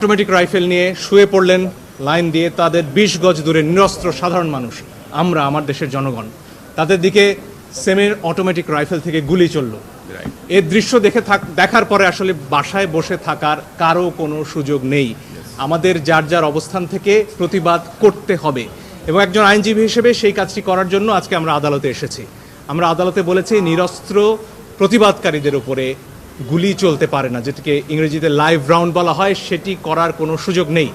Automatic rifle নিয়ে শুয়ে পড়লেন লাইন দিয়ে তাদের ২০ গজ দূরে নিরস্ত্র সাধারণ মানুষ। আমরা আমার দেশের জনগণ তাদের দিকে সেমির অটোমেটিক রাইফেল থেকে গুলি চলল। এই দৃশ্য দেখার পরে আসলে বাসায় বসে থাকার কারো কোনো সুযোগ নেই। আমাদের যার যার অবস্থান থেকে প্রতিবাদ করতে হবে এবং একজন আইনজীবী হিসেবে সেই কাজটি করার জন্য আজকে আমরা আদালতে এসেছি। আমরা আদালতে বলেছি নিরস্ত্র প্রতিবাদকারীদের উপরে গুলি চলতে পারে না, যেটিকে ইংরেজিতে লাইভ রাউন্ড বলা হয়, সেটি করার কোনো সুযোগ নেই।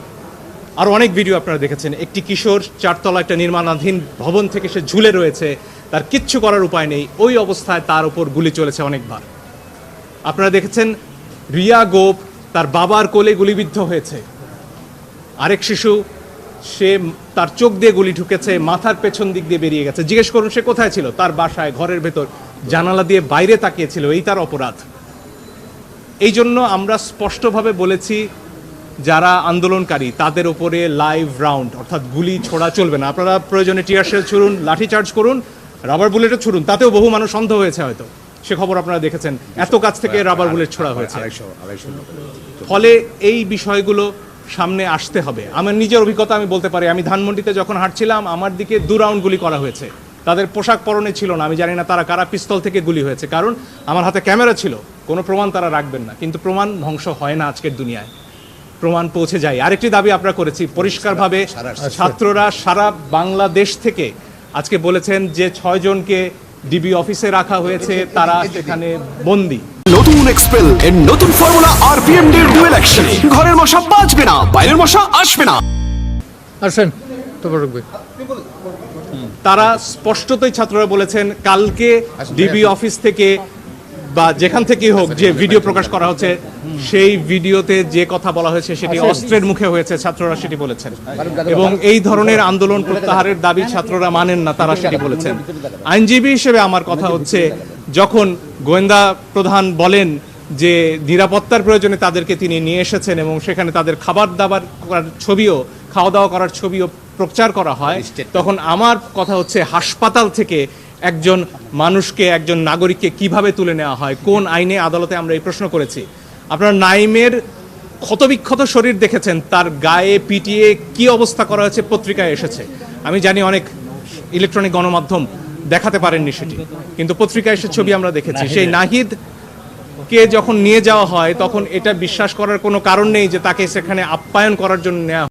আর অনেক ভিডিও আপনারা দেখেছেন, একটি কিশোর চারতলা একটা নির্মাণাধীন ভবন থেকে সে ঝুলে রয়েছে, তার কিচ্ছু করার উপায় নেই, ওই অবস্থায় তার উপর গুলি চলেছে অনেকবার। আপনারা দেখেছেন রিয়া গোপ তার বাবার কোলে গুলিবিদ্ধ হয়েছে। আরেক শিশু, সে তার চোখ দিয়ে গুলি ঢুকেছে, মাথার পেছন দিক দিয়ে বেরিয়ে গেছে। জিজ্ঞেস করুন সে কোথায় ছিল? তার বাসায়, ঘরের ভেতর, জানালা দিয়ে বাইরে তাকিয়েছিল। এই তার অপরাধ। এই জন্য আমরা স্পষ্টভাবে বলেছি যারা আন্দোলনকারী তাদের উপরে লাইভ রাউন্ড অর্থাৎ গুলি ছোড়া চলবে না। আপনারা প্রয়োজনে টিয়ার শেল ছুড়ুন, লাঠিচার্জ করুন, রাবার বুলেটও ছুড়ুন, তাতেও বহু মানুষ অন্ধ হয়েছে হয়তো, সে খবর আপনারা দেখেছেন। এত কাছ থেকে রাবার বুলেট ছোড়া হয়েছে। ফলে এই বিষয়গুলো সামনে আসতে হবে। আমার নিজের অভিজ্ঞতা আমি বলতে পারি, আমি ধানমন্ডিতে যখন হাঁটছিলাম আমার দিকে 2 রাউন্ড গুলি করা হয়েছে। তাদের পোশাক পরনে ছিল না, আমি জানি না তারা কারা, পিস্তল থেকে গুলি হয়েছে। কারণ আমার হাতে ক্যামেরা ছিল, কোনো প্রমাণ তারা রাখবেন না, কিন্তু প্রমাণ ধ্বংস হয় না আজকের দুনিয়ায়, প্রমাণ পৌঁছে যায়। আরেকটি দাবি আমরা করেছি পরিষ্কারভাবে, ছাত্ররা সারা বাংলাদেশ থেকে আজকে বলেছেন যে 6 জনকে ডিবি অফিসে রাখা হয়েছে, তারা সেখানে বন্দী। নতুন এক্সপেল এর নতুন ফর্মুলা আরপিএম এর ডুয়েল অ্যাকশন। ঘরের মশা বাঁচবে না, বাইরের মশা আসবে না। আসেন তো বড়। তারা স্পষ্টতই ছাত্ররা বলেছেন কালকে ডিবি অফিস থেকে বা যেখান থেকেই হোক যে ভিডিও প্রকাশ করা হচ্ছে, সেই ভিডিওতে যে কথা বলা হয়েছে সেটি অস্ত্রের মুখে হয়েছে, ছাত্ররা সেটি বলেছেন। এবং এই ধরনের আন্দোলন প্রত্যাহারের দাবি ছাত্ররা মানেন না, তারা সেটি বলেছেন। আইনজীবী হিসেবে আমার কথা হচ্ছে, যখন গোয়েন্দা প্রধান বলেন যে নিরাপত্তার প্রয়োজনে তাদেরকে তিনি নিয়ে এসেছেন এবং সেখানে তাদের খাওয়া দাওয়া করার ছবিও প্রচার করা হয়, তখন আমার কথা হচ্ছে হাসপাতাল থেকে একজন মানুষকে, একজন নাগরিককে কিভাবে তুলে নেওয়া হয়, কোন আইনে? আদালতে আমরা এই প্রশ্ন করেছি। আপনারা নাইমের ক্ষতবিক্ষত শরীর দেখেছেন, তার গায়ে পিটিয়ে কি অবস্থা করা হয়েছে পত্রিকায় এসেছে। আমি জানি অনেক ইলেকট্রনিক গণমাধ্যম দেখাতে পারেননি সেটি, কিন্তু পত্রিকায় এসে ছবি আমরা দেখেছি। সেই নাহিদকে যখন নিয়ে যাওয়া হয় তখন এটা বিশ্বাস করার কোনো কারণ নেই যে তাকে সেখানে আপ্যায়ন করার জন্য নেওয়া